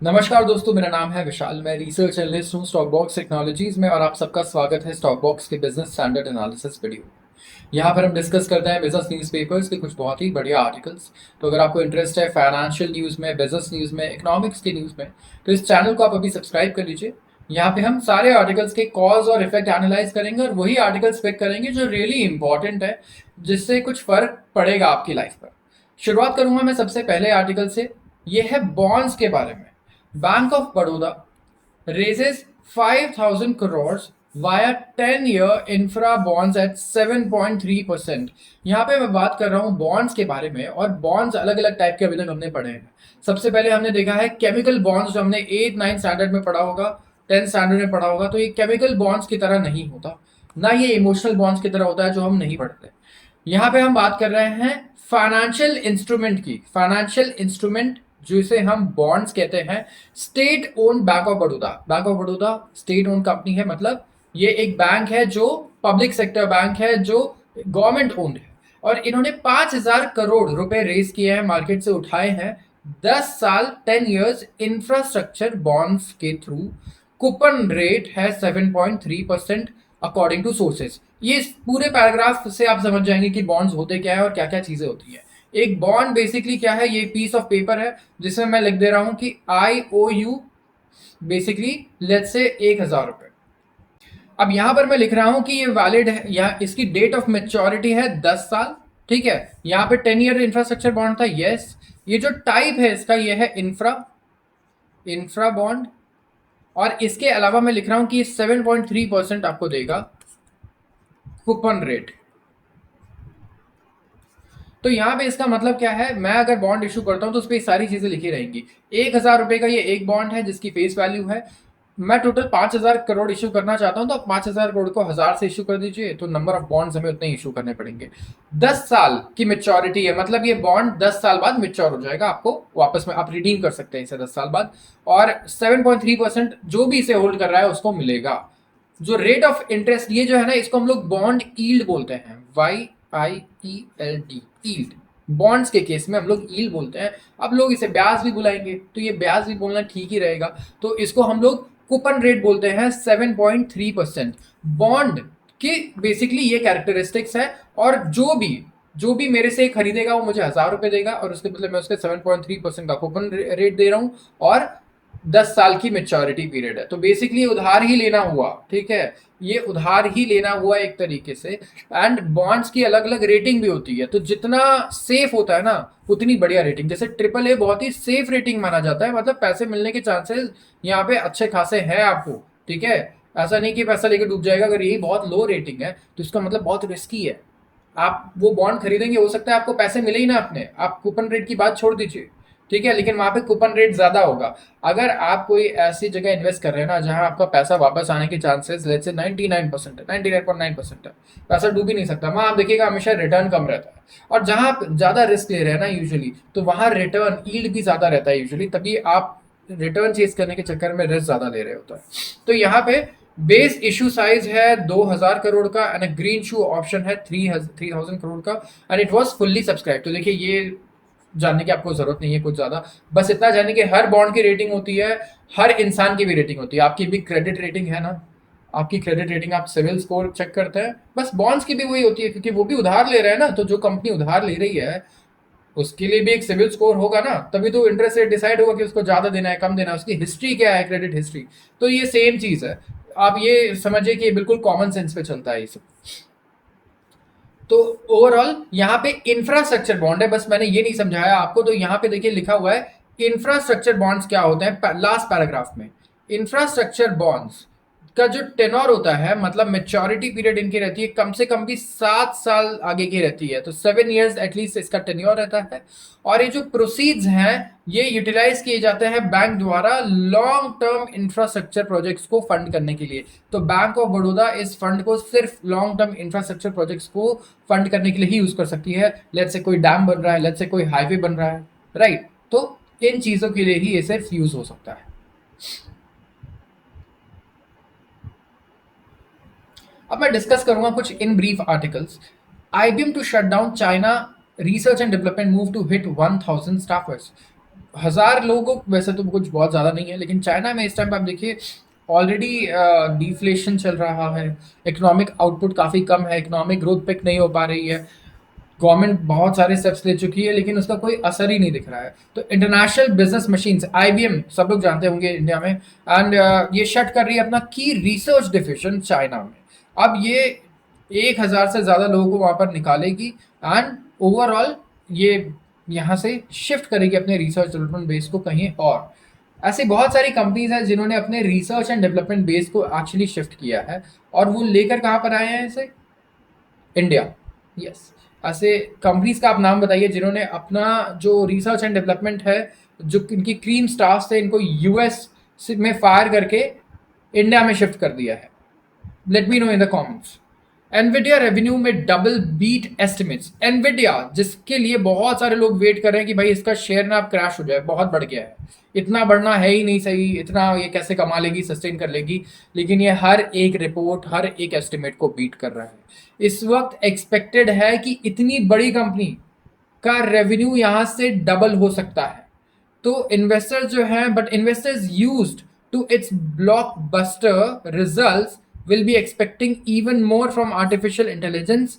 नमस्कार दोस्तों, मेरा नाम है विशाल। मैं रिसर्च एनालिस्ट हूँ स्टॉक बॉक्स टेक्नोलॉजीज में और आप सबका स्वागत है स्टॉक बॉक्स के बिजनेस स्टैंडर्ड एनालिसिस वीडियो। यहाँ पर हम डिस्कस करते हैं बिजनेस न्यूज़पेपर्स के कुछ बहुत ही बढ़िया आर्टिकल्स। तो अगर आपको इंटरेस्ट है फाइनेंशियल न्यूज़ में, बिजनेस न्यूज़ में, इकोनॉमिक्स की न्यूज़ में, तो इस चैनल को आप अभी सब्सक्राइब कर लीजिए। यहाँ पे हम सारे आर्टिकल्स के कॉज और इफेक्ट एनालाइज करेंगे और वही आर्टिकल्स पिक करेंगे जो रियली इंपॉर्टेंट है, जिससे कुछ फर्क पड़ेगा आपकी लाइफ पर। शुरुआत करूंगा मैं सबसे पहले आर्टिकल से। ये है बॉन्ड्स के बारे में। Bank of Baroda raises 5,000 crores via 10-year infra bonds at 7.3%। यहाँ पे मैं बात कर रहा हूँ बॉन्ड्स के बारे में, और बॉन्ड्स अलग अलग टाइप के अभी तक हमने पढ़े हैं। सबसे पहले हमने देखा है केमिकल बॉन्ड्स, जो हमने 8-9 स्टैंडर्ड में पढ़ा होगा, 10 स्टैंडर्ड में पढ़ा होगा। तो ये केमिकल बॉन्ड्स की तरह नहीं होता, ना ये इमोशनल बॉन्ड्स की तरह होता है जो हम नहीं पढ़ते। यहाँ पे हम बात कर रहे हैं फाइनेंशियल इंस्ट्रूमेंट की। फाइनेंशियल इंस्ट्रूमेंट जिसे हम बॉन्ड्स कहते हैं। State own bank of Baroda. Bank of Baroda state own company है, मतलब ये एक बैंक है जो पब्लिक सेक्टर बैंक है, जो गवर्नमेंट ओन्ड है। और इन्होंने 5,000 करोड़ रुपए रेज किए हैं, मार्केट से उठाए हैं 10 साल 10 years इंफ्रास्ट्रक्चर बॉन्ड्स के थ्रू। कूपन रेट है 7.3% अकॉर्डिंग टू सोर्सेज। ये इस पूरे पैराग्राफ से आप समझ जाएंगे कि बॉन्ड्स होते क्या है और क्या क्या चीजें होती है। एक बॉन्ड बेसिकली क्या है, ये पीस ऑफ पेपर है जिसमें मैं लिख दे रहा हूं कि आई ओ यू बेसिकली लेट्स से 1,000 रुपए। अब यहां पर मैं लिख रहा हूं कि ये वैलिड है, या इसकी डेट ऑफ मेच्योरिटी है 10 साल। ठीक है, यहां पे 10 ईयर इंफ्रास्ट्रक्चर बॉन्ड था। यस, ये जो टाइप है इसका ये है इंफ्रा इंफ्रा बॉन्ड। और इसके अलावा मैं लिख रहा हूं कि 7.3% आपको देगा कूपन रेट। तो यहाँ पे इसका मतलब क्या है, मैं अगर बॉन्ड इशू करता हूँ तो उस पर सारी चीजें लिखी रहेंगी। 1,000 रुपए का ये एक बॉन्ड है जिसकी फेस वैल्यू है। मैं टोटल 5,000 करोड़ इशू करना चाहता हूँ, तो आप 5,000 करोड़ को 1,000 से इशू कर दीजिए, तो नंबर ऑफ बॉन्ड्स हमें उतने इशू करने पड़ेंगे। 10 साल की मेच्योरिटी है, मतलब ये बॉन्ड 10 साल बाद मेच्योर हो जाएगा, आपको वापस में आप रिडीम कर सकते हैं इसे 10 साल बाद। और 7.3% जो भी इसे होल्ड कर रहा है उसको मिलेगा। जो रेट ऑफ इंटरेस्ट ये जो है ना, इसको हम लोग बॉन्ड ईल्ड बोलते हैं। YIELD, yield. बॉन्ड्स के केस में हम लोग ईल्ड बोलते हैं। अब लोग इसे ब्याज भी बुलाएंगे, तो ये ब्याज भी बोलना ठीक ही रहेगा। तो इसको हम लोग कूपन रेट बोलते हैं 7.3%। बॉन्ड की बेसिकली ये कैरेक्टरिस्टिक्स है। और जो भी मेरे से खरीदेगा वो मुझे 1,000 रुपए देगा, और उसके बदले मैं उसके 7.3% का कूपन रेट दे रहा हूँ। और 10 साल की मेच्योरिटी पीरियड है, तो बेसिकली उधार ही लेना हुआ। ठीक है, ये उधार ही लेना हुआ एक तरीके से। एंड बॉन्ड्स की अलग अलग रेटिंग भी होती है, तो जितना सेफ होता है ना उतनी बढ़िया रेटिंग। जैसे ट्रिपल ए बहुत ही सेफ रेटिंग माना जाता है, मतलब पैसे मिलने के चांसेस यहाँ पे अच्छे खासे हैं आपको। ठीक है, ऐसा नहीं कि पैसा लेके डूब जाएगा। अगर यही बहुत लो रेटिंग है तो इसका मतलब बहुत रिस्की है। आप वो बॉन्ड खरीदेंगे, हो सकता है आपको पैसे मिले ही ना अपने, आप कूपन रेट की बात छोड़ दीजिए। ठीक है, लेकिन वहां पे कूपन रेट ज्यादा होगा। अगर आप कोई ऐसी जगह इन्वेस्ट कर रहे हैं ना जहां आपका पैसा वापस आने के चांसेस लेट्स से 99% है, 99.9% है, पैसा डूब ही नहीं सकता, वहां आप देखिएगा हमेशा रिटर्न कम रहता है। और जहां आप ज्यादा रिस्क ले रहे हैं ना यूजुअली, तो वहां रिटर्न ईल्ड भी ज्यादा रहता है यूजुअली, तभी आप रिटर्न चेज करने के चक्कर में रिस्क ज्यादा ले रहे होता है। तो यहाँ पे बेस इशू साइज है 2,000 करोड़ का, एंड ग्रीन शू ऑप्शन है 3,000 करोड़ का, and it was fully subscribe. तो देखिए, ये जानने की आपको जरूरत नहीं है कुछ ज्यादा, बस इतना जानने की हर बॉन्ड की रेटिंग होती है, हर इंसान की भी रेटिंग होती है। आपकी भी क्रेडिट रेटिंग है ना, आपकी क्रेडिट रेटिंग, आप सिविल स्कोर चेक करते हैं, बस बॉन्ड्स की भी वही होती है, क्योंकि वो भी उधार ले रहे हैं ना। तो जो कंपनी उधार ले रही है उसके लिए भी एक सिविल स्कोर होगा ना, तभी तो इंटरेस्ट रेट डिसाइड होगा कि उसको ज्यादा देना है कम देना है, उसकी हिस्ट्री क्या है, क्रेडिट हिस्ट्री। तो ये सेम चीज है। आप ये समझिए कि ये बिल्कुल कॉमन सेंस पे चलता है ये सब। तो ओवरऑल यहाँ पे इंफ्रास्ट्रक्चर बॉन्ड है, बस मैंने ये नहीं समझाया आपको। तो यहाँ पे देखिए लिखा हुआ है इंफ्रास्ट्रक्चर बॉन्ड्स क्या होते हैं, लास्ट पैराग्राफ में। इंफ्रास्ट्रक्चर बॉन्ड्स का जो टेनोर होता है, मतलब मेच्योरिटी पीरियड इनकी रहती है कम से कम भी 7 साल आगे की रहती है, तो 7 years एटलीस्ट इसका टेन्योर रहता है। और ये जो प्रोसीड्स हैं ये यूटिलाइज किए जाते हैं बैंक द्वारा लॉन्ग टर्म इंफ्रास्ट्रक्चर प्रोजेक्ट्स को फंड करने के लिए। तो बैंक ऑफ बड़ौदा इस फंड को सिर्फ लॉन्ग टर्म इंफ्रास्ट्रक्चर प्रोजेक्ट्स को फंड करने के लिए ही यूज कर सकती है। लेट्स से कोई डैम बन रहा है, लेट्स से कोई हाईवे बन रहा है, राइट। तो इन चीजों के लिए ही ये सिर्फ यूज हो सकता है। अब मैं डिस्कस करूंगा कुछ in brief articles. IBM to shut down China research and development move to hit 1,000 staffers. 1000 लोगों को, वैसे तो कुछ बहुत ज़्यादा नहीं है, लेकिन चाइना में इस टाइम पे आप देखिए ऑलरेडी डिफ्लेशन चल रहा है, इकोनॉमिक आउटपुट काफ़ी कम है, इकोनॉमिक ग्रोथ पिक नहीं हो पा रही है, गवर्नमेंट बहुत सारे स्टेप्स ले चुकी है लेकिन उसका कोई असर ही नहीं दिख रहा है। तो इंटरनेशनल बिजनेस मशीन्स आईबीएम सब लोग जानते होंगे इंडिया में, एंड ये शट कर रही है अपना की रिसर्च डिविजन चाइना में। अब ये 1000 से ज़्यादा लोगों को वहाँ पर निकालेगी, एंड ओवरऑल ये यहाँ से शिफ्ट करेगी अपने रिसर्च डेवलपमेंट बेस को कहीं और। ऐसी बहुत सारी कंपनीज हैं जिन्होंने अपने रिसर्च एंड डेवलपमेंट बेस को एक्चुअली शिफ्ट किया है, और वो लेकर कहाँ पर आए हैं इसे? इंडिया। यस। ऐसे कंपनीज का आप नाम बताइए जिन्होंने अपना जो रिसर्च एंड डेवलपमेंट है, जो इनकी क्रीम स्टाफ थे, इनको यूएस में फायर करके इंडिया में शिफ्ट कर दिया है। Let me know in the comments. Nvidia revenue में डबल बीट एस्टिमेट्स। एनविडिया जिसके लिए बहुत सारे लोग वेट कर रहे हैं कि भाई इसका शेयर ना अब क्रैश हो जाए, बहुत बढ़ गया है, इतना बढ़ना है ही नहीं सही, इतना ये कैसे कमा लेगी, सस्टेन कर लेगी, लेकिन ये हर एक रिपोर्ट, हर एक एस्टिमेट को बीट कर रहा है। इस वक्त एक्सपेक्टेड है कि इतनी बड़ी कंपनी का रेवेन्यू यहाँ से डबल हो सकता है। तो इन्वेस्टर्स जो हैं, but investors used to its blockbuster results will be expecting even more from artificial intelligence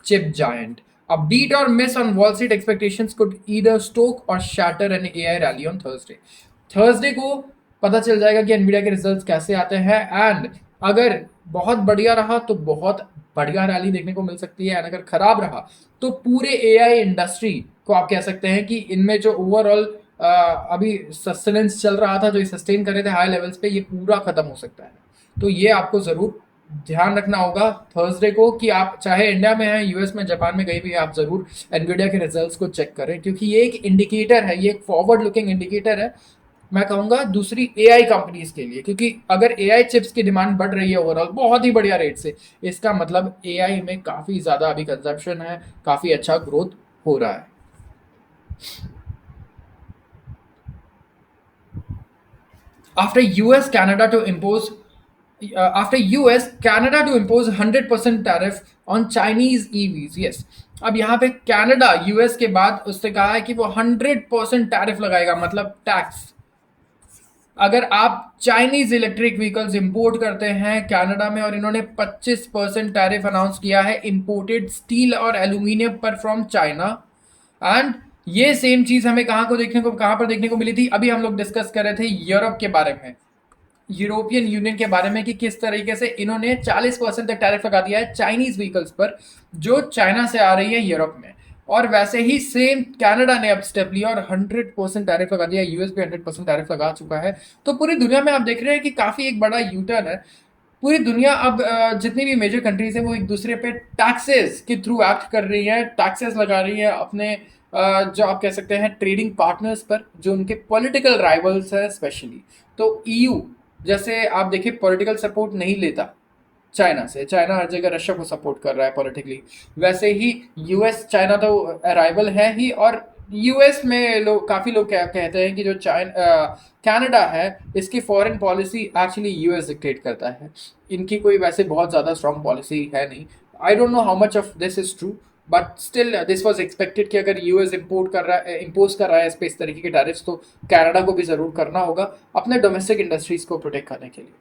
chip giant. A beat or miss on Wall Street expectations could either stoke or shatter an AI rally on Thursday. Thursday को पता चल जाएगा कि Nvidia के results कैसे आते हैं, and अगर बहुत बढ़िया रहा तो बहुत बढ़िया रैली देखने को मिल सकती है, एंड अगर खराब रहा तो पूरे एआई इंडस्ट्री को आप कह सकते हैं कि इनमें जो ओवरऑल अभी सस्टेनेंस चल रहा था, जो सस्टेन कर रहे थे हाई लेवल्स पे, ये पूरा खत्म हो सकता है। तो ये आपको ज़रूर ध्यान रखना होगा थर्सडे को, कि आप चाहे इंडिया में हैं, यूएस में, जापान में, कहीं भी आप ज़रूर एनवीडिया के रिजल्ट्स को चेक करें, क्योंकि ये एक इंडिकेटर है, ये एक फॉरवर्ड लुकिंग इंडिकेटर है, मैं कहूँगा दूसरी एआई कंपनीज के लिए। क्योंकि अगर एआई चिप्स की डिमांड बढ़ रही है ओवरऑल बहुत ही बढ़िया रेट से, इसका मतलब एआई में काफ़ी ज़्यादा अभी कंजप्शन है, काफ़ी अच्छा ग्रोथ हो रहा है। After US Canada to impose after US Canada to impose 100% tariff on Chinese EVs. Yes. अब यहाँ पे कनाडा यूएस के बाद उससे कहा है कि वो 100% टैरिफ लगाएगा, मतलब टैक्स। अगर आप चाइनीज इलेक्ट्रिक व्हीकल्स इंपोर्ट करते हैं कनाडा में, और इन्होंने 25% टैरिफ अनाउंस किया है इंपोर्टेड स्टील और एल्यूमिनियम पर फ्रॉम चाइना। एंड ये सेम चीज हमें कहाँ पर देखने को मिली थी? अभी हम लोग डिस्कस कर रहे थे यूरोप के बारे में, यूरोपियन यूनियन के बारे में, कि किस तरीके से इन्होंने 40% तक टैरिफ लगा दिया है चाइनीज व्हीकल्स पर जो चाइना से आ रही है यूरोप में। और वैसे ही सेम कनाडा ने अब स्टेप लिया और 100% टैरिफ लगा दिया, यूएस भी 100% टैरिफ लगा चुका है। तो पूरी दुनिया में आप देख रहे हैं कि काफ़ी एक बड़ा यूटर्न है। पूरी दुनिया अब जितनी भी मेजर कंट्रीज हैं वो एक दूसरे पे टैक्सेस के थ्रू एक्ट कर रही है, टैक्सेस लगा रही है अपने जो आप कह सकते हैं ट्रेडिंग पार्टनर्स पर, जो उनके पॉलिटिकल राइवल्स है स्पेशली। तो ईयू जैसे आप देखिए पॉलिटिकल सपोर्ट नहीं लेता चाइना से, चाइना हर जगह रशिया को सपोर्ट कर रहा है पॉलिटिकली, वैसे ही यूएस चाइना तो राइवल है ही, और यूएस में काफ़ी लोग कहते हैं कि जो कनाडा है इसकी foreign policy actually US dictate करता है, इनकी कोई वैसे बहुत ज़्यादा स्ट्रॉन्ग पॉलिसी है नहीं। I don't know how much of this is true, but still this was expected कि अगर यूएस इम्पोज कर रहा है इस पे इस तरीके के टैरिफ्स, तो कनाडा को भी ज़रूर करना होगा अपने डोमेस्टिक इंडस्ट्रीज को प्रोटेक्ट करने के लिए।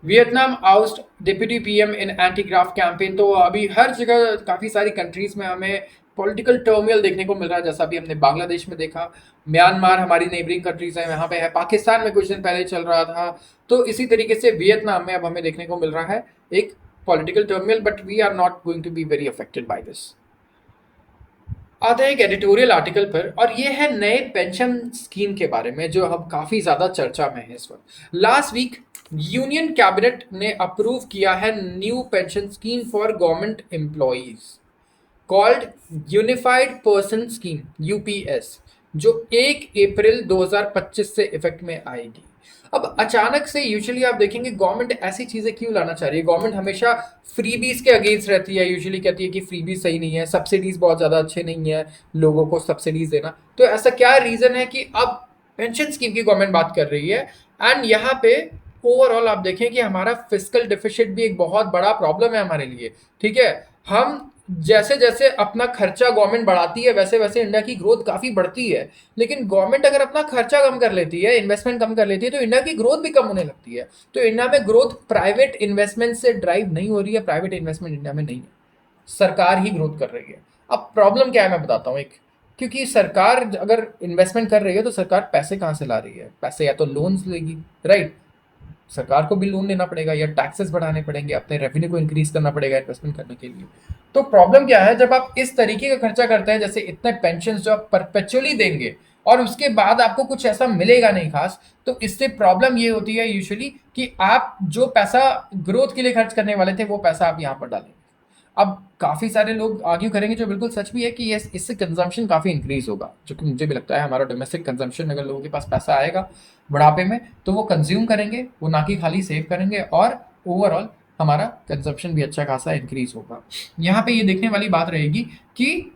Vietnam oust deputy PM in anti graft campaign. तो अभी हर जगह काफ़ी सारी कंट्रीज में हमें पॉलिटिकल टर्मियल देखने को मिल रहा है, जैसा अभी हमने बांग्लादेश में देखा, म्यांमार हमारी नेबरिंग कंट्रीज है वहाँ पे है, पाकिस्तान में कुछ दिन पहले चल रहा था। तो इसी तरीके से वियतनाम में अब हमें देखने को मिल रहा है एक political turmoil, but we are not going to be very affected by this. आते हैं एक एडिटोरियल आर्टिकल पर, और ये है नए पेंशन स्कीम के बारे में जो अब काफ़ी ज़्यादा चर्चा में है इस वक्त। लास्ट वीक यूनियन कैबिनेट ने अप्रूव किया है new pension scheme for government employees called unified person scheme UPS, जो 1 अप्रैल 2025 से इफेक्ट में आएगी। अब अचानक से यूजुअली आप देखेंगे गवर्नमेंट ऐसी चीज़ें क्यों लाना चाह रही है? गवर्नमेंट हमेशा फ्रीबीज के अगेंस्ट रहती है, यूजुअली कहती है कि फ्रीबीज सही नहीं है, सब्सिडीज बहुत ज़्यादा अच्छे नहीं है लोगों को सब्सिडीज देना। तो ऐसा क्या रीज़न है कि अब पेंशन स्कीम की गवर्नमेंट बात कर रही है? एंड यहाँ पे ओवरऑल आप देखें कि हमारा फिजिकल डिफिशिट भी एक बहुत बड़ा प्रॉब्लम है हमारे लिए, ठीक है। हम जैसे जैसे अपना खर्चा गवर्नमेंट बढ़ाती है वैसे वैसे इंडिया की ग्रोथ काफी बढ़ती है। लेकिन गवर्नमेंट अगर अपना खर्चा कम कर लेती है, इन्वेस्टमेंट कम कर लेती है, तो इंडिया की ग्रोथ भी कम होने लगती है। तो इंडिया में ग्रोथ प्राइवेट इन्वेस्टमेंट से ड्राइव नहीं हो रही है, प्राइवेट इन्वेस्टमेंट इंडिया में नहीं है, सरकार ही ग्रोथ कर रही है। अब प्रॉब्लम क्या है मैं बताता हूँ एक, क्योंकि सरकार अगर इन्वेस्टमेंट कर रही है तो सरकार पैसे कहाँ से ला रही है? पैसे या तो लोन्स लेगी, राइट? सरकार को भी लोन लेना पड़ेगा या टैक्सेस बढ़ाने पड़ेंगे, अपने रेवेन्यू को इंक्रीज करना पड़ेगा इन्वेस्टमेंट करने के लिए। तो प्रॉब्लम क्या है, जब आप इस तरीके का खर्चा करते हैं, जैसे इतने पेंशन जो आप परपेचुअली देंगे और उसके बाद आपको कुछ ऐसा मिलेगा नहीं खास, तो इससे प्रॉब्लम ये होती है यूजुअली कि आप जो पैसा ग्रोथ के लिए खर्च करने वाले थे वो पैसा आप यहाँ पर डालेंगे। अब काफ़ी सारे लोग आर्ग्यू करेंगे, जो बिल्कुल सच भी है, कि यस इससे कंजम्पशन काफ़ी इंक्रीज होगा, जो कि मुझे भी लगता है। हमारा डोमेस्टिक कंजम्पशन, अगर लोगों के पास पैसा आएगा बुढ़ापे में तो वो कंज्यूम करेंगे, वो ना कि खाली सेव करेंगे, और ओवरऑल हमारा कंजम्पशन भी अच्छा खासा इंक्रीज होगा। यहाँ पे ये देखने वाली बात रहेगी कि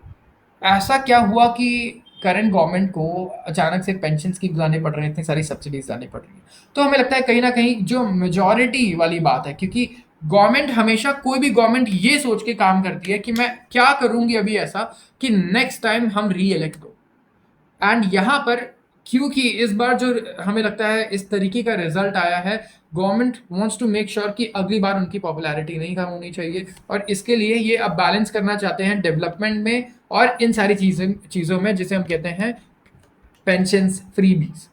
ऐसा क्या हुआ कि करंट गवर्नमेंट को अचानक से पेंशन स्कीम लाने पड़ रहे हैं, इतनी सारी सब्सिडीज लानी पड़ रही है। तो हमें लगता है कहीं ना कहीं जो मेजॉरिटी वाली बात है, क्योंकि गवर्नमेंट हमेशा, कोई भी गवर्नमेंट ये सोच के काम करती है कि मैं क्या करूंगी अभी ऐसा कि नेक्स्ट टाइम हम री इलेक्ट हो। एंड यहाँ पर क्योंकि इस बार जो हमें लगता है इस तरीके का रिजल्ट आया है, government wants to make sure कि अगली बार उनकी पॉपुलैरिटी नहीं कम होनी चाहिए, और इसके लिए ये अब बैलेंस करना चाहते हैं डेवलपमेंट में और इन सारी चीज़ों में, जिसे हम कहते हैं पेंशंस, फ्रीबीज।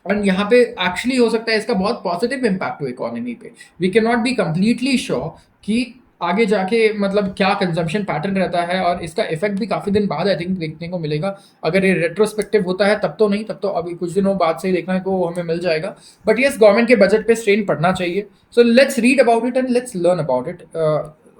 और यहाँ पे एक्चुअली हो सकता है इसका बहुत पॉजिटिव इम्पैक्ट हो इकोनॉमी पे। We can not be completely sure कि आगे जाके मतलब क्या कंजम्पशन पैटर्न रहता है, और इसका इफेक्ट भी काफ़ी दिन बाद आई थिंक देखने को मिलेगा। अगर ये रेट्रोस्पेक्टिव होता है तब तो नहीं, तब तो अभी कुछ दिनों बाद से ही देखने को हमें मिल जाएगा। बट यस, गवर्नमेंट के बजट पे स्ट्रेन पड़ना चाहिए। So let's read about it and let's learn about it.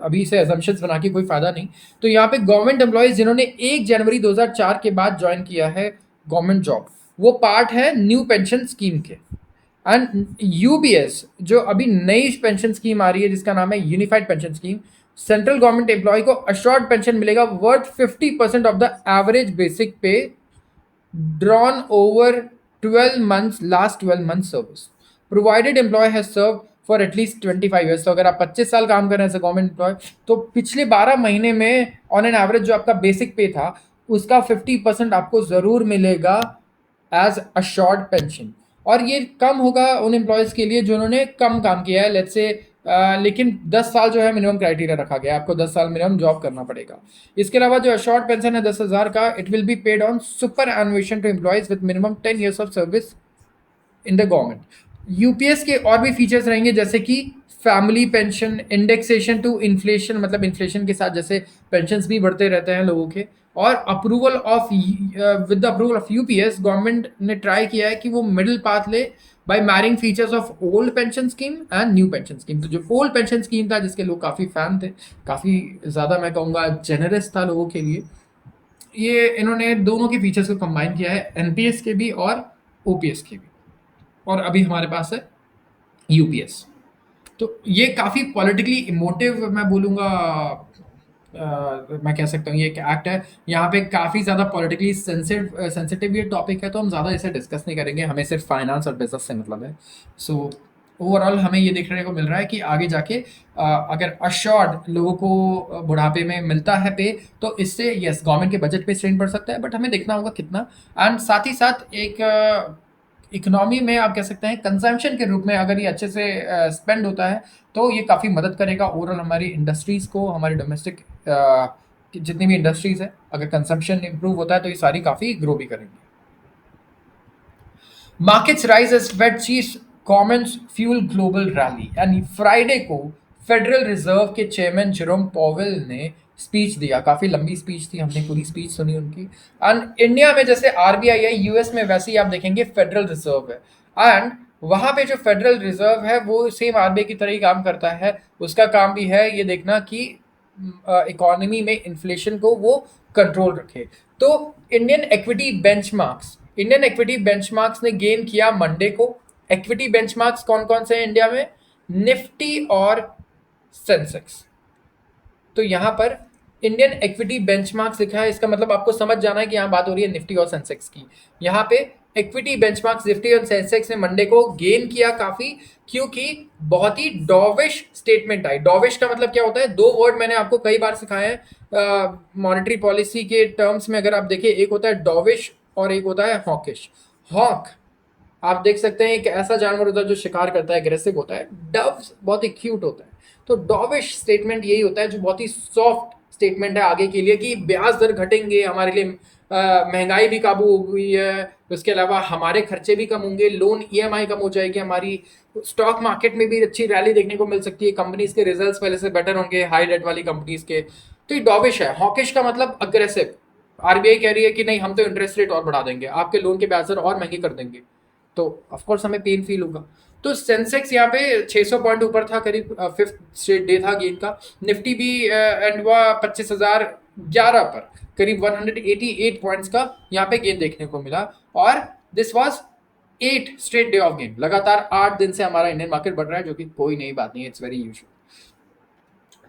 अभी से अजम्पशंस बना के कोई फायदा नहीं। तो यहाँ पे गवर्नमेंट एम्प्लॉयज जिन्होंने 1 जनवरी 2004 के बाद ज्वाइन किया है गवर्नमेंट जॉब, वो पार्ट है न्यू पेंशन स्कीम के। एंड यूबीएस जो अभी नई पेंशन स्कीम आ रही है जिसका नाम है unified pension scheme, central government employ को अश्योर्ड पेंशन मिलेगा worth 50% of the average basic pay drawn over 12 months, last 12 months service, provided employ has serve for at least 25 years. तो अगर आप 25 साल काम कर रहे हैं एज अ गवर्नमेंट एम्प्लॉय, तो पिछले 12 महीने में ऑन एन एवरेज जो आपका बेसिक पे था उसका 50% आपको ज़रूर मिलेगा एज अश्योर्ड पेंशन। और ये कम होगा उन एम्प्लॉयज़ के लिए जिन्होंने कम काम किया है, लेट्स से लेकिन 10 साल जो है मिनिमम क्राइटेरिया रखा गया है, आपको 10 साल मिनिमम जॉब करना पड़ेगा। इसके अलावा जो अश्योर्ड पेंशन है 10,000 का, it will be paid on superannuation to employees with minimum 10 years of service in the government. UPS के और भी फीचर्स रहेंगे, जैसे कि family pension, indexation to inflation, मतलब इन्फ्लेशन के साथ जैसे पेंशन्स भी बढ़ते रहते हैं लोगों के, और approval of with the approval of UPS government ने ट्राई किया है कि वो मिडिल पाथ ले by marrying features of old pension scheme and new pension scheme. तो जो ओल्ड पेंशन स्कीम था जिसके लोग काफ़ी फैन थे, काफ़ी ज़्यादा मैं कहूँगा जेनरस था लोगों के लिए, ये इन्होंने दोनों के फीचर्स को कंबाइन किया है, एनपीएस के भी और ओपीएस के भी। और अभी हमारे पास है यूपीएस। तो ये काफ़ी पॉलिटिकली इमोटिव मैं बोलूँगा, मैं कह सकता हूँ ये एक एक्ट है। यहाँ पे काफ़ी ज़्यादा पॉलिटिकली सेंसिटिव ये टॉपिक है, तो हम ज़्यादा इसे डिस्कस नहीं करेंगे, हमें सिर्फ फाइनेंस और बिजनेस से मतलब है। सो ओवरऑल हमें ये देखने को मिल रहा है कि आगे जाके अगर अश्योर्ड लोगों को बुढ़ापे में मिलता है पे, तो इससे यस गवर्नमेंट के बजट पे स्ट्रेन पड़ सकता है, बट हमें देखना होगा कितना। एंड साथ ही साथ एक इकोनॉमी में आप कह सकते हैं कंजम्पशन के रूप में अगर ये अच्छे से स्पेंड होता है तो ये काफ़ी मदद करेगा ओवरऑल हमारी इंडस्ट्रीज़ को, हमारी डोमेस्टिक जितनी भी इंडस्ट्रीज़ है, अगर कंजम्पशन इंप्रूव होता है तो ये सारी काफ़ी ग्रो भी करेंगी। Markets rise as Fed chief comments fuel global rally. यानी फ्राइडे को फेडरल रिजर्व के चेयरमैन जेरोम पॉवेल ने स्पीच दिया, काफ़ी लंबी स्पीच थी, हमने पूरी स्पीच सुनी उनकी। एंड इंडिया में जैसे आरबीआई है, यूएस में वैसे ही आप देखेंगे फेडरल रिजर्व है, एंड वहाँ पे जो फेडरल रिजर्व है वो सेम आरबीआई की तरह ही काम करता है। उसका काम भी है ये देखना कि इकोनॉमी में इन्फ्लेशन को वो कंट्रोल रखे। तो इंडियन इक्विटी बेंचमार्क्स ने गेन किया मंडे को। इक्विटी बेंचमार्क्स कौन कौन से हैं इंडिया में? निफ्टी और सेंसेक्स। तो यहाँ पर इंडियन इक्विटी बेंचमार्क्स लिखा है, इसका मतलब आपको समझ जाना है कि यहाँ बात हो रही है निफ्टी और सेंसेक्स की। यहाँ पे इक्विटी बेंचमार्क निफ्टी और सेंसेक्स ने मंडे को गेन किया काफी, क्योंकि बहुत ही डॉविश स्टेटमेंट आई। डॉविश का मतलब क्या होता है? दो वर्ड मैंने आपको कई बार सिखाए हैं मॉनेटरी पॉलिसी के टर्म्स में। अगर आप देखिए, एक होता है डॉविश और एक होता है हॉकिश। हॉक आप देख सकते हैं एक ऐसा जानवर होता है जो शिकार करता है, एग्रेसिव होता है। डव बहुत ही क्यूट होता है। तो डॉविश स्टेटमेंट यही होता है जो बहुत ही सॉफ्ट स्टेटमेंट है आगे के लिए, कि ब्याज दर घटेंगे हमारे लिए, महंगाई भी काबू हो गई है, उसके अलावा हमारे खर्चे भी कम होंगे, लोन ईएमआई कम हो जाएगी हमारी, स्टॉक मार्केट में भी अच्छी रैली देखने को मिल सकती है, कंपनीज के रिजल्ट्स पहले से बेटर होंगे हाई डेट वाली कंपनीज के। तो ये डॉविश है। हॉकिश का मतलब अग्रेसिव। आरबीआई कह रही है कि नहीं, हम तो इंटरेस्ट रेट और बढ़ा देंगे, आपके लोन के ब्याज दर और महंगे कर देंगे, तो ऑफकोर्स हमें पेन फील होगा। तो सेंसेक्स यहाँ पे 600 पॉइंट ऊपर था, करीब फिफ्थ स्ट्रेट डे था गेन का। निफ्टी भी एंड हुआ 25,011 पर, करीब 188 पॉइंट्स का यहाँ पे गेन देखने को मिला। और this was 8 straight day of gain. लगातार 8 दिन से हमारा इंडियन मार्केट बढ़ रहा है, जो कि कोई नई बात नहीं है, it's very usual.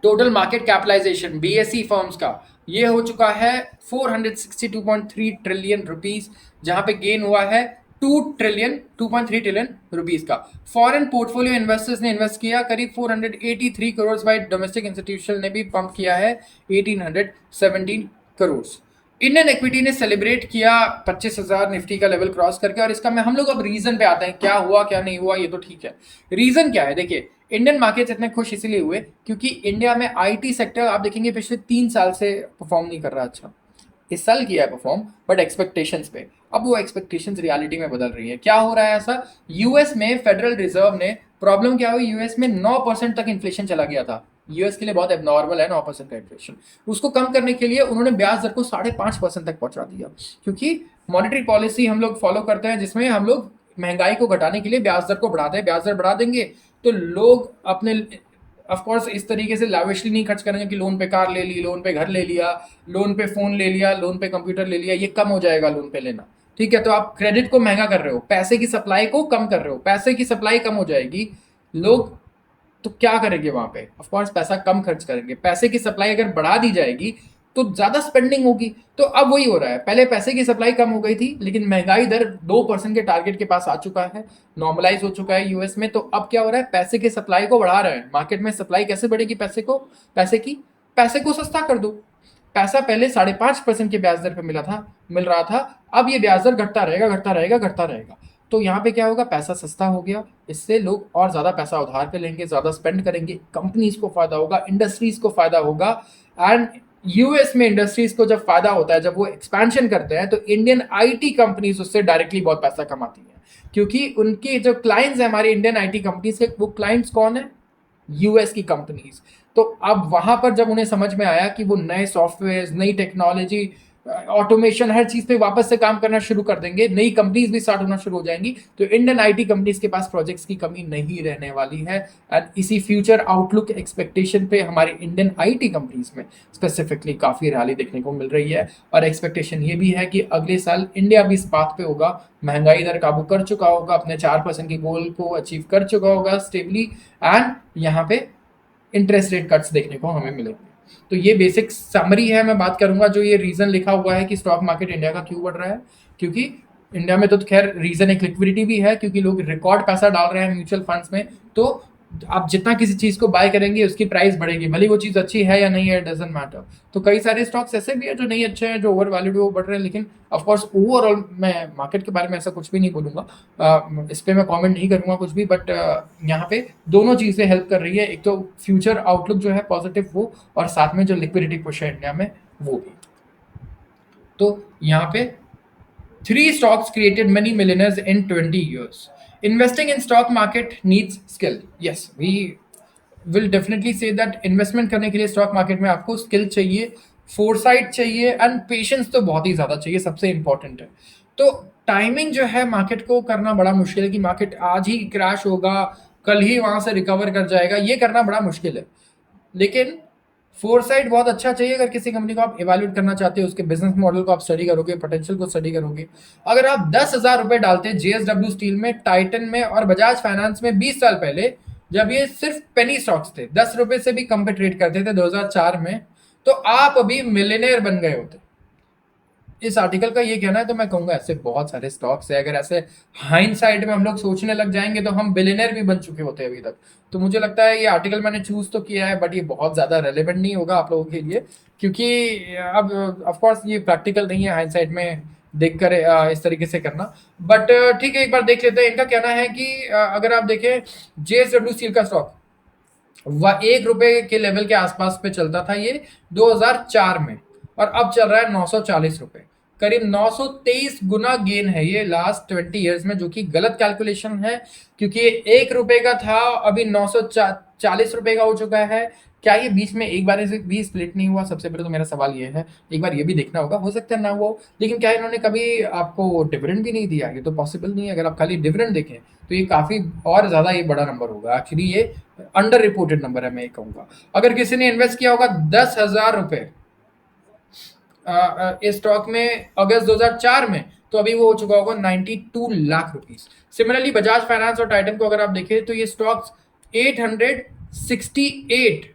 Total market capitalisation BSE firms का ये हो चुका है 462.3 ट्रिलियन रुपीस, जहां पे गेन हुआ है 2.3 ट्रिलियन रुपीस का। फॉरेन पोर्टफोलियो इन्वेस्टर्स ने इन्वेस्ट किया करीब 483 करोड़ बाय डोमेस्टिक इंस्टीट्यूशन ने भी पंप किया है 1817 करोड़। इंडियन इक्विटी ने सेलिब्रेट किया 25,000 निफ्टी का लेवल क्रॉस करके। और इसका मैं हम लोग अब रीजन पे आते हैं, क्या हुआ क्या नहीं हुआ, ये तो ठीक है। रीजन क्या है? देखिए, इंडियन मार्केट्स इतने खुश इसीलिए हुए क्योंकि इंडिया में आईटी सेक्टर आप देखेंगे पिछले 3 साल से परफॉर्म नहीं कर रहा अच्छा। इस साल किया है परफॉर्म, बट एक्सपेक्टेशंस पे। अब वो एक्सपेक्टेशंस रियलिटी में बदल रही है। क्या हो रहा है ऐसा? यूएस में फेडरल रिजर्व ने, प्रॉब्लम क्या हुई, यूएस में 9% तक इन्फ्लेशन चला गया था। यूएस के लिए बहुत एबनॉर्मल है 9% का इन्फ्लेशन। उसको कम करने के लिए उन्होंने ब्याज दर को 5.5% तक पहुंचा दिया, क्योंकि मॉनेटरी पॉलिसी हम लोग फॉलो करते हैं जिसमें हम लोग महंगाई को घटाने के लिए ब्याज दर को बढ़ाते हैं। ब्याज दर बढ़ा देंगे तो लोग अपने, ऑफ कोर्स इस तरीके से लाविशली नहीं खर्च करेंगे कि लोन पे कार ले ली, लोन पे घर ले लिया, लोन पे फोन ले लिया, लोन पे कंप्यूटर ले लिया। ये कम हो जाएगा लोन पे लेना, ठीक है? तो आप क्रेडिट को महंगा कर रहे हो, पैसे की सप्लाई को कम कर रहे हो, पैसे की सप्लाई कम हो जाएगी, लोग तो क्या करेंगे वहां पे? ऑफ कोर्स पैसा कम खर्च करेंगे। पैसे की सप्लाई अगर बढ़ा दी जाएगी तो ज्यादा स्पेंडिंग होगी। तो अब वही हो रहा है, पहले पैसे की सप्लाई कम हो गई थी, लेकिन महंगाई दर 2% के टारगेट के पास आ चुका है, नॉर्मलाइज हो चुका है यूएस में। तो अब क्या हो रहा है? पैसे की सप्लाई को बढ़ा रहे हैं मार्केट में। सप्लाई कैसे बढ़ेगी पैसे को? पैसे को सस्ता कर दो। पैसा पहले 5.5% के ब्याज दर पे मिल रहा था। अब ये ब्याज दर घटता रहेगा, घटता रहेगा, घटता रहेगा। तो यहाँ पे क्या होगा? पैसा सस्ता हो गया, इससे लोग और ज्यादा पैसा उधार पे लेंगे, ज्यादा स्पेंड करेंगे, कंपनीज को फायदा होगा, इंडस्ट्रीज को फायदा होगा। एंड यूएस में इंडस्ट्रीज को जब फायदा होता है, जब वो एक्सपेंशन करते हैं, तो इंडियन आईटी कंपनीज उससे डायरेक्टली बहुत पैसा कमाती हैं, क्योंकि उनके जो क्लाइंट्स हैं हमारे इंडियन आईटी कंपनीज के, वो क्लाइंट्स कौन है? यूएस की कंपनीज। तो अब वहां पर जब उन्हें समझ में आया कि वो नए सॉफ्टवेयर, नई टेक्नोलॉजी, ऑटोमेशन, हर चीज पे वापस से काम करना शुरू कर देंगे, नई कंपनीज भी स्टार्ट होना शुरू हो जाएंगी, तो इंडियन आईटी कंपनीज के पास प्रोजेक्ट्स की कमी नहीं रहने वाली है। एंड इसी फ्यूचर आउटलुक एक्सपेक्टेशन पे हमारे इंडियन आईटी कंपनीज में स्पेसिफिकली काफी रैली देखने को मिल रही है। और एक्सपेक्टेशन ये भी है कि अगले साल इंडिया भी इस बात पे होगा, महंगाई दर काबू कर चुका होगा, अपने 4% की गोल को अचीव कर चुका होगा स्टेबली, एंड यहाँ पे इंटरेस्ट रेट कट्स देखने को हमें मिलेंगे। तो ये बेसिक समरी है। मैं बात करूंगा जो ये रीजन लिखा हुआ है कि स्टॉक मार्केट इंडिया का क्यों बढ़ रहा है, क्योंकि इंडिया में तो खैर रीजन एक लिक्विडिटी भी है, क्योंकि लोग रिकॉर्ड पैसा डाल रहे हैं म्यूचुअल फंड्स में। तो आप जितना किसी चीज को बाय करेंगे उसकी प्राइस बढ़ेगी, भले वो चीज अच्छी है या नहीं है, डजंट मैटर। तो कई सारे स्टॉक्स ऐसे भी है जो नहीं अच्छे हैं, जो ओवर वैल्यूड वो बढ़ रहे हैं। लेकिन ऑफ कोर्स ओवरऑल मैं मार्केट के बारे में ऐसा कुछ भी नहीं बोलूंगा, इस पे मैं कमेंट नहीं करूंगा कुछ भी। बट यहाँ पे दोनों चीजें हेल्प कर रही है, एक तो फ्यूचर आउटलुक जो है पॉजिटिव वो, और साथ में जो लिक्विडिटी पुश है इंडिया में वो भी। तो यहाँ पे 3 stocks created many millionaires in 20 years. Investing in stock market needs skill. Yes, we will definitely say that investment करने के लिए स्टॉक मार्केट में आपको स्किल चाहिए, फोरसाइट चाहिए, एंड पेशेंस तो बहुत ही ज़्यादा चाहिए, सबसे इंपॉर्टेंट है। तो टाइमिंग जो है मार्केट को करना बड़ा मुश्किल है, कि मार्केट आज ही क्रैश होगा, कल ही वहाँ से रिकवर कर जाएगा, ये करना बड़ा मुश्किल है। लेकिन फोरसाइट बहुत अच्छा चाहिए अगर किसी कंपनी को आप इवेल्युएट करना चाहते हो, उसके बिजनेस मॉडल को आप स्टडी करोगे, पोटेंशियल को स्टडी करोगे। अगर आप 10,000 रुपए डालते जेएसडब्ल्यू स्टील में, टाइटन में और बजाज फाइनेंस में 20 साल पहले, जब ये सिर्फ पेनी स्टॉक्स थे, 10 रुपए से भी कम पे ट्रेड करते थे 2004 में, तो आप अभी मिलियनेयर बन गए होते। इस आर्टिकल का ये कहना है, तो मैं कहूँगा ऐसे बहुत सारे स्टॉक्स है, अगर ऐसे हाइंडसाइट में हम लोग सोचने लग जाएंगे तो हम बिलियनर भी बन चुके होते हैं अभी तक। तो मुझे लगता है ये आर्टिकल मैंने चूज तो किया है, बट ये बहुत ज़्यादा रेलेवेंट नहीं होगा आप लोगों के लिए, क्योंकि अब ऑफ कोर्स ये प्रैक्टिकल नहीं है हाइंडसाइट में देख कर इस तरीके से करना। बट ठीक है, एक बार देख लेते हैं। इनका कहना है कि अगर आप देखें जेएसडब्ल्यू स्टील का स्टॉक, वह 1 रुपए के लेवल के आसपास पे चलता था ये 2004 में, और अब चल रहा है 940 रुपए। करीब 923 गुना गेन है ये लास्ट 20 ईयर्स में, जो कि गलत कैलकुलेशन है, क्योंकि ये 1 रुपए का था, अभी 940 रुपए का हो चुका है। क्या ये बीच में एक बार से भी स्प्लिट नहीं हुआ? सबसे पहले तो मेरा सवाल ये है, एक बार ये भी देखना होगा, हो सकता है ना वो। लेकिन क्या इन्होंने कभी आपको डिविडेंड भी नहीं दिया? ये तो पॉसिबल नहीं है। अगर आप खाली डिविडेंड देखें तो ये काफी और ज्यादा ये बड़ा नंबर होगा। एक्चुअली ये अंडर रिपोर्टेड नंबर है, मैं ये कहूंगा। अगर किसी ने इन्वेस्ट किया होगा 10,000 रुपए इस स्टॉक में अगस्त 2004 में, तो अभी वो हो चुका होगा 92 lakh rupees. Similarly Bajaj finance और टाइटन को अगर आप देखें तो ये स्टॉक्स 868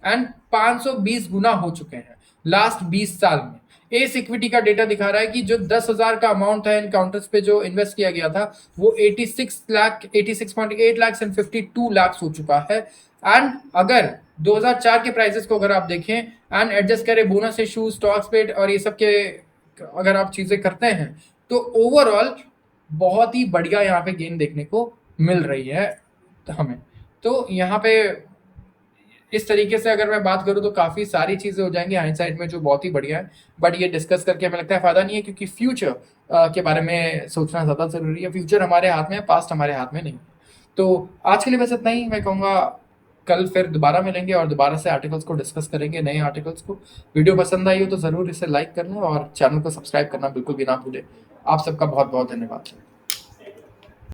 एंड 520 गुना हो चुके हैं लास्ट 20 साल में। एस इक्विटी का डेटा दिखा रहा है कि जो 10,000 का अमाउंट था इन काउंटर्स पे जो इन्वेस्ट किया गया था, वो 86.8 लाख एंड 52 लाख हो चुका है। एंड अगर 2004 के प्राइसेस को अगर आप देखें एंड एडजस्ट करें बोनस इशू, स्टॉक स्प्लिट और ये सब के अगर आप चीजें करते हैं, तो ओवरऑल बहुत ही बढ़िया यहाँ पे गेन देखने को मिल रही है हमें। तो यहाँ पे इस तरीके से अगर मैं बात करूँ तो काफ़ी सारी चीज़ें हो जाएंगी हाइंडसाइट में जो बहुत ही बढ़िया है। बट ये डिस्कस करके हमें लगता है फ़ायदा नहीं है, क्योंकि फ्यूचर के बारे में सोचना ज़्यादा ज़रूरी है। फ्यूचर हमारे हाथ में है, पास्ट हमारे हाथ में नहीं है। तो आज के लिए बस इतना ही। मैं कहूँगा कल फिर दोबारा मिलेंगे और दोबारा से आर्टिकल्स को डिस्कस करेंगे, नए आर्टिकल्स को। वीडियो पसंद आई हो तो ज़रूर इसे लाइक करना और चैनल को सब्सक्राइब करना बिल्कुल भी ना भूलें। आप सबका बहुत बहुत धन्यवाद।